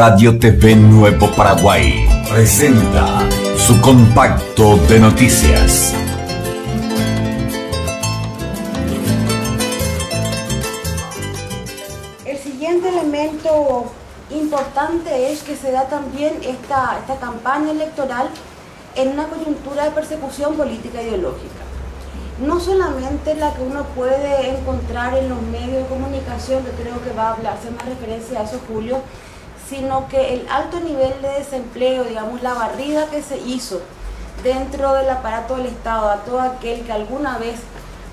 Radio TV Nuevo Paraguay presenta su compacto de noticias. El siguiente elemento importante es que se da también esta campaña electoral en una coyuntura de persecución política ideológica. No solamente la que uno puede encontrar en los medios de comunicación, que creo que va a hacer más referencia a eso Julio, sino que el alto nivel de desempleo, digamos, la barrida que se hizo dentro del aparato del Estado a todo aquel que alguna vez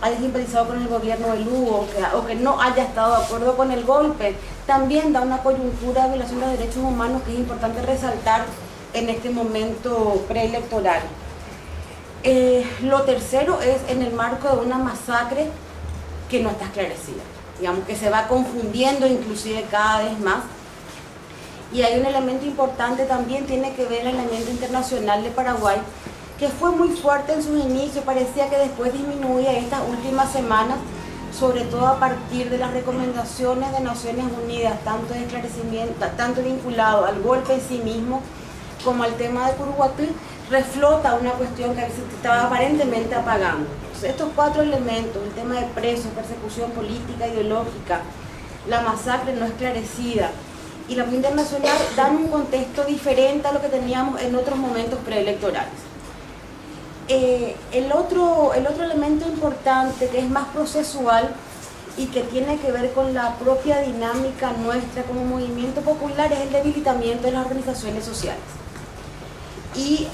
haya simpatizado con el gobierno de Lugo o que no haya estado de acuerdo con el golpe, también da una coyuntura de violación de los derechos humanos que es importante resaltar en este momento preelectoral. Lo tercero es en el marco de una masacre que no está esclarecida, digamos que se va confundiendo inclusive cada vez más. Y hay un elemento importante también, tiene que ver el elemento internacional de Paraguay, que fue muy fuerte en sus inicios, parecía que después disminuía estas últimas semanas, sobre todo a partir de las recomendaciones de Naciones Unidas, tanto de esclarecimiento, tanto vinculado al golpe en sí mismo, como al tema de Curuguatí, reflota una cuestión que se estaba aparentemente apagando. Entonces, estos cuatro elementos, el tema de presos, persecución política, ideológica, la masacre no esclarecida y la opinión internacional, dan un contexto diferente a lo que teníamos en otros momentos preelectorales. El otro elemento importante, que es más procesual y que tiene que ver con la propia dinámica nuestra como movimiento popular, es el debilitamiento de las organizaciones sociales. Y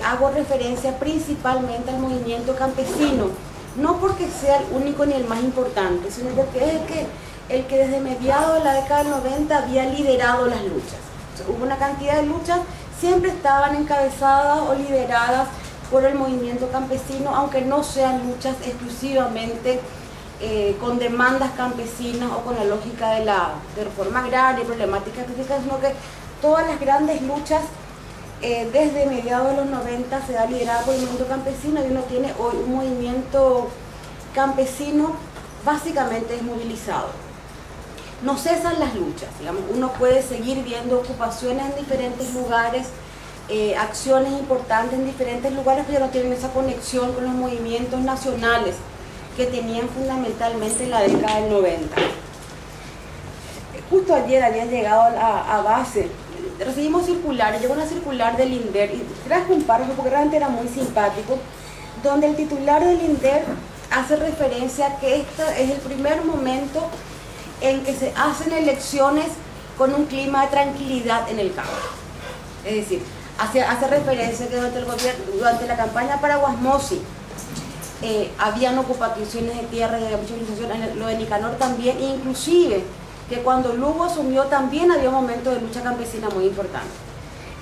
hago referencia principalmente al movimiento campesino, no porque sea el único ni el más importante, sino porque es el que desde mediados de la década del 90 había liderado las luchas. O sea, hubo una cantidad de luchas, siempre estaban encabezadas o lideradas por el movimiento campesino, aunque no sean luchas exclusivamente con demandas campesinas o con la lógica de reforma agraria y problemáticas específicas, sino que todas las grandes luchas desde mediados de los 90 se da liderada por el movimiento campesino, y uno tiene hoy un movimiento campesino básicamente desmovilizado. No cesan las luchas, digamos, uno puede seguir viendo ocupaciones en diferentes lugares, acciones importantes en diferentes lugares, pero ya no tienen esa conexión con los movimientos nacionales que tenían fundamentalmente en la década del 90. Justo ayer había llegado a base, recibimos circulares, llegó una circular del INDER y traje un párrafo porque realmente era muy simpático, donde el titular del INDER hace referencia a que este es el primer momento en que se hacen elecciones con un clima de tranquilidad en el campo. Es decir, hace referencia que durante la campaña para Guasmosi habían ocupaciones de tierra y de movilización, lo de Nicanor también, e inclusive que cuando Lugo asumió también había un momento de lucha campesina muy importante.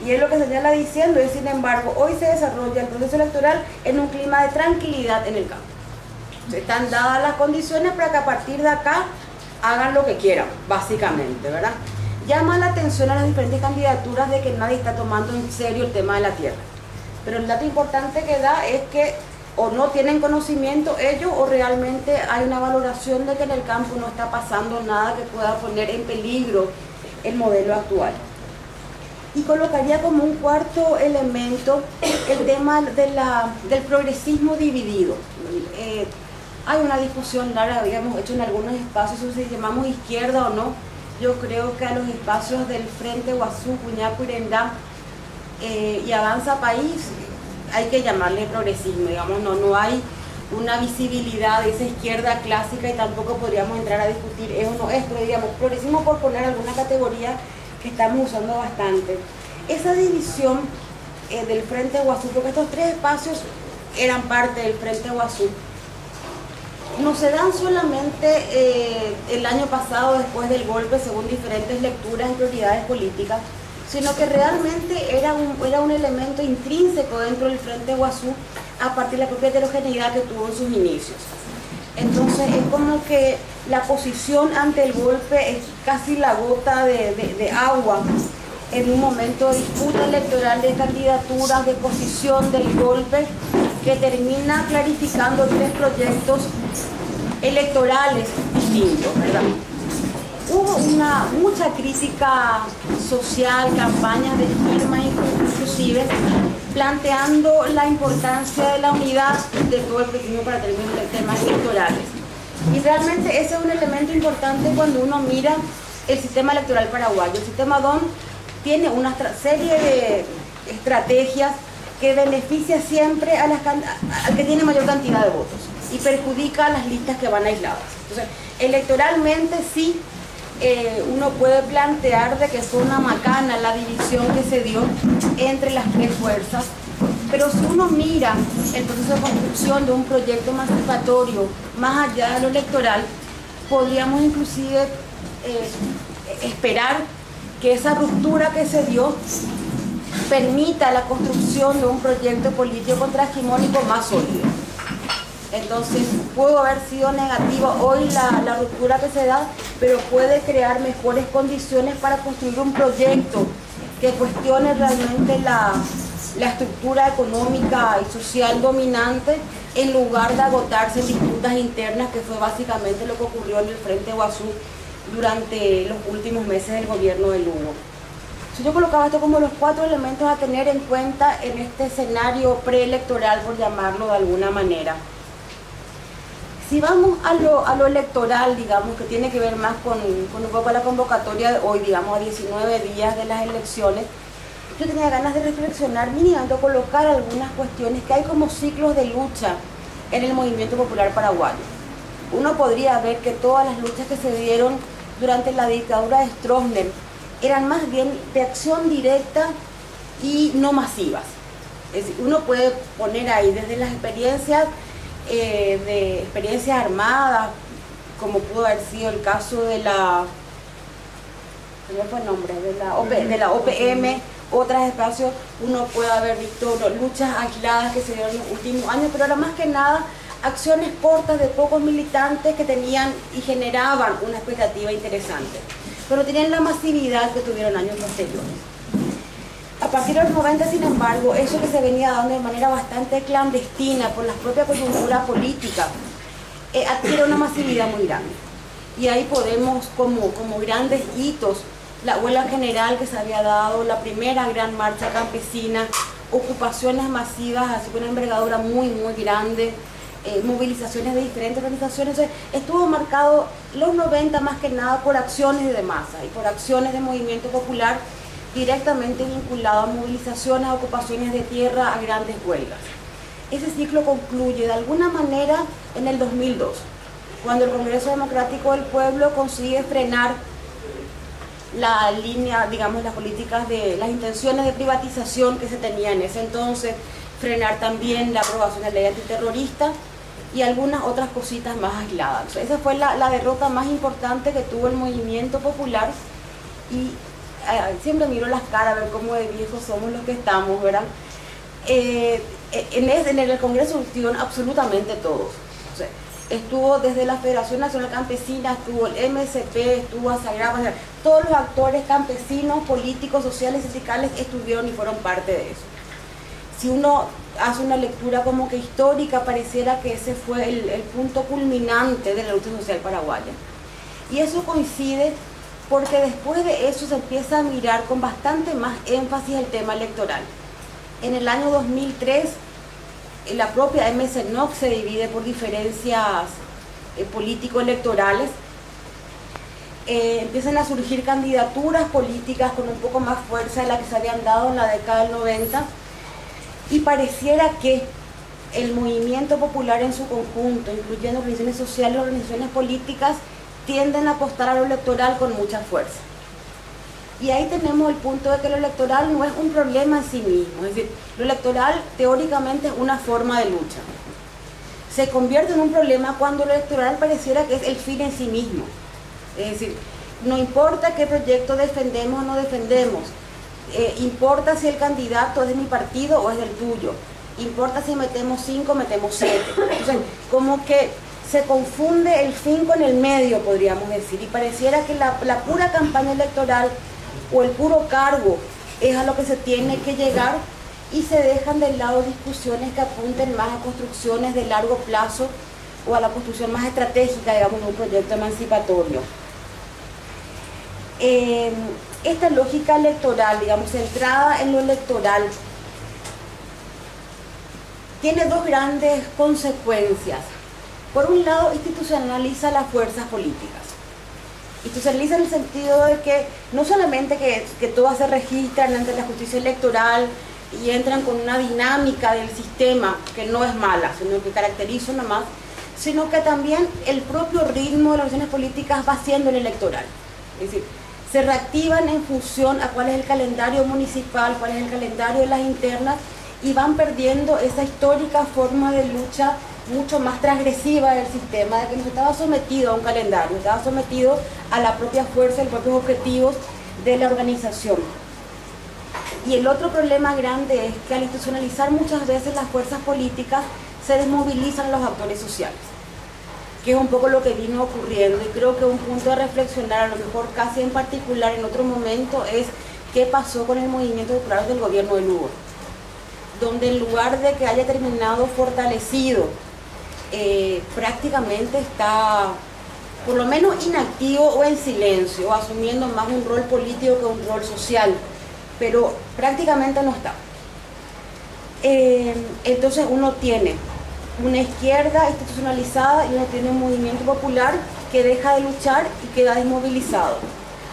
Y es lo que señala diciendo, es sin embargo, hoy se desarrolla el proceso electoral en un clima de tranquilidad en el campo. Están dadas las condiciones para que a partir de acá hagan lo que quieran, básicamente, ¿verdad? Llama la atención a las diferentes candidaturas de que nadie está tomando en serio el tema de la tierra. Pero el dato importante que da es que o no tienen conocimiento ellos, o realmente hay una valoración de que en el campo no está pasando nada que pueda poner en peligro el modelo actual. Y colocaría como un cuarto elemento el tema del progresismo dividido. Hay una discusión larga, habíamos hecho en algunos espacios, si llamamos izquierda o no. Yo creo que a los espacios del Frente Guazú, Puñaco, Irendá y Avanza País hay que llamarle progresismo, digamos, no hay una visibilidad de esa izquierda clásica y tampoco podríamos entrar a discutir es o no es, pero digamos, progresismo por poner alguna categoría que estamos usando bastante. Esa división del Frente Guazú, porque estos tres espacios eran parte del Frente Guazú, no se dan solamente el año pasado después del golpe según diferentes lecturas y prioridades políticas, sino que realmente era un elemento intrínseco dentro del Frente Guazú a partir de la propia heterogeneidad que tuvo en sus inicios. Entonces es como que la posición ante el golpe es casi la gota de agua en un momento de disputa electoral, de candidaturas, de posición del golpe, que termina clarificando tres proyectos electorales distintos, ¿verdad? Hubo mucha crítica social, campañas de firma, inclusive planteando la importancia de la unidad de todo el pequeño para temas electorales. Y realmente ese es un elemento importante cuando uno mira el sistema electoral paraguayo. El sistema DON tiene una serie de estrategias que beneficia siempre al que tiene mayor cantidad de votos y perjudica a las listas que van aisladas. Entonces, electoralmente sí, uno puede plantear de que fue una macana la división que se dio entre las tres fuerzas, pero si uno mira el proceso de construcción de un proyecto emancipatorio más allá de lo electoral, podríamos inclusive esperar que esa ruptura que se dio permita la construcción de un proyecto político contrahegemónico más sólido. Entonces, pudo haber sido negativa hoy la ruptura que se da, pero puede crear mejores condiciones para construir un proyecto que cuestione realmente la estructura económica y social dominante, en lugar de agotarse en disputas internas, que fue básicamente lo que ocurrió en el Frente Guazú durante los últimos meses del gobierno de Lugo. Yo colocaba esto como los 4 elementos a tener en cuenta en este escenario preelectoral, por llamarlo de alguna manera. Si vamos a lo electoral, digamos, que tiene que ver más con un poco la convocatoria de hoy, digamos, a 19 días de las elecciones, yo tenía ganas de reflexionar, mínimamente colocar algunas cuestiones que hay como ciclos de lucha en el movimiento popular paraguayo. Uno podría ver que todas las luchas que se dieron durante la dictadura de Stroessner eran más bien de acción directa y no masivas. Es decir, uno puede poner ahí desde las experiencias de experiencias armadas, como pudo haber sido el caso de la OPM, otros espacios, uno puede haber visto luchas aisladas que se dieron en los últimos años, pero era más que nada acciones cortas de pocos militantes que tenían y generaban una expectativa interesante, pero tenían la masividad que tuvieron años posteriores. A partir de los 90, sin embargo, eso que se venía dando de manera bastante clandestina por la propia coyuntura política, adquiere una masividad muy grande. Y ahí podemos, como grandes hitos, la huelga general que se había dado, la primera gran marcha campesina, ocupaciones masivas, así con una envergadura muy grande, movilizaciones de diferentes organizaciones. Estuvo marcado los 90 más que nada por acciones de masa y por acciones de movimiento popular directamente vinculado a movilizaciones, a ocupaciones de tierra, a grandes huelgas. Ese ciclo concluye de alguna manera en el 2002, cuando el Congreso Democrático del Pueblo consigue frenar la línea, digamos, las políticas de las intenciones de privatización que se tenía en ese entonces, frenar también la aprobación de la ley antiterrorista y algunas otras cositas más aisladas. O sea, esa fue la derrota más importante que tuvo el movimiento popular, y siempre miro las caras a ver cómo de viejos somos los que estamos, ¿verdad? En el Congreso estuvieron absolutamente todos. O sea, estuvo desde la Federación Nacional Campesina, estuvo el MSP, estuvo Asagrapa, o sea, todos los actores campesinos, políticos, sociales, sindicales estuvieron y fueron parte de eso. Si uno hace una lectura como que histórica, pareciera que ese fue el punto culminante de la lucha social paraguaya. Y eso coincide porque después de eso se empieza a mirar con bastante más énfasis el tema electoral. En el año 2003, la propia MSNOC se divide por diferencias político-electorales. Empiezan a surgir candidaturas políticas con un poco más fuerza de la que se habían dado en la década del 90, y pareciera que el movimiento popular en su conjunto, incluyendo organizaciones sociales y organizaciones políticas, tienden a apostar a lo electoral con mucha fuerza. Y ahí tenemos el punto de que lo electoral no es un problema en sí mismo, es decir, lo electoral teóricamente es una forma de lucha. Se convierte en un problema cuando lo electoral pareciera que es el fin en sí mismo. Es decir, no importa qué proyecto defendemos o no defendemos, importa si el candidato es de mi partido o es del tuyo, importa si metemos 5 o metemos 7. Entonces, como que se confunde el fin con el medio, podríamos decir, y pareciera que la pura campaña electoral o el puro cargo es a lo que se tiene que llegar, y se dejan de lado discusiones que apunten más a construcciones de largo plazo o a la construcción más estratégica, digamos, de un proyecto emancipatorio. esta lógica electoral, digamos, centrada en lo electoral, tiene dos grandes consecuencias. Por un lado, institucionaliza las fuerzas políticas. Institucionaliza en el sentido de que no solamente que todas se registran ante la justicia electoral y entran con una dinámica del sistema que no es mala, sino que caracteriza nomás, sino que también el propio ritmo de las organizaciones políticas va siendo el electoral. Es decir, se reactivan en función a cuál es el calendario municipal, cuál es el calendario de las internas, y van perdiendo esa histórica forma de lucha mucho más transgresiva del sistema, de que no estaba sometido a un calendario, estaba sometido a la propia fuerza y los propios objetivos de la organización. Y el otro problema grande es que al institucionalizar muchas veces las fuerzas políticas se desmovilizan los actores sociales, que es un poco lo que vino ocurriendo, y creo que un punto de reflexionar, a lo mejor casi en particular en otro momento, es qué pasó con el movimiento popular del gobierno de Lugo, donde en lugar de que haya terminado fortalecido, prácticamente está por lo menos inactivo o en silencio, o asumiendo más un rol político que un rol social, pero prácticamente no está. Entonces uno tiene una izquierda institucionalizada y uno tiene un movimiento popular que deja de luchar y queda desmovilizado.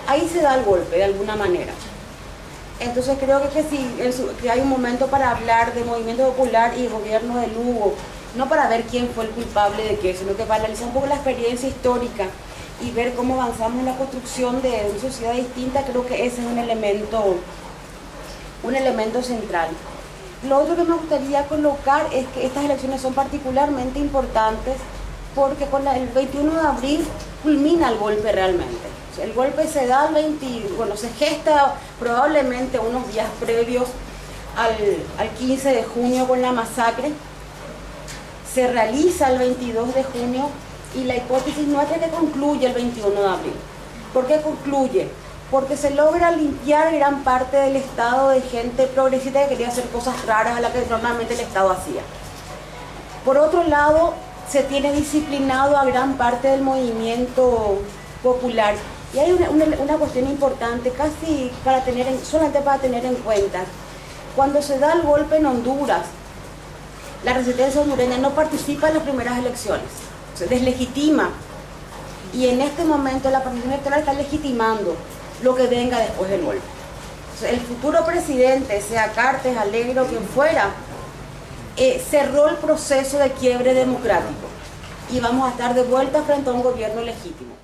Ahí se da el golpe de alguna manera. Entonces creo que sí, que hay un momento para hablar de movimiento popular y gobierno de Lugo, no para ver quién fue el culpable de qué, sino que para analizar un poco la experiencia histórica y ver cómo avanzamos en la construcción de una sociedad distinta. Creo que ese es un elemento central. Lo otro que me gustaría colocar es que estas elecciones son particularmente importantes porque con el 21 de abril culmina el golpe realmente. O sea, el golpe se da se gesta probablemente unos días previos al 15 de junio con la masacre. Se realiza el 22 de junio y la hipótesis nuestra es que concluye el 21 de abril. ¿Por qué concluye? Porque se logra limpiar gran parte del Estado de gente progresista que quería hacer cosas raras a las que normalmente el Estado hacía. Por otro lado, se tiene disciplinado a gran parte del popular. Y hay una cuestión importante, casi solamente para tener en cuenta. Cuando se da el golpe en Honduras, la resistencia hondureña no participa en las primeras elecciones, se deslegitima. Y en este momento la participación electoral está legitimando lo que venga después del golpe. El futuro presidente, sea Cartes, Alegre o quien fuera, cerró el proceso de quiebre democrático y vamos a estar de vuelta frente a un gobierno legítimo.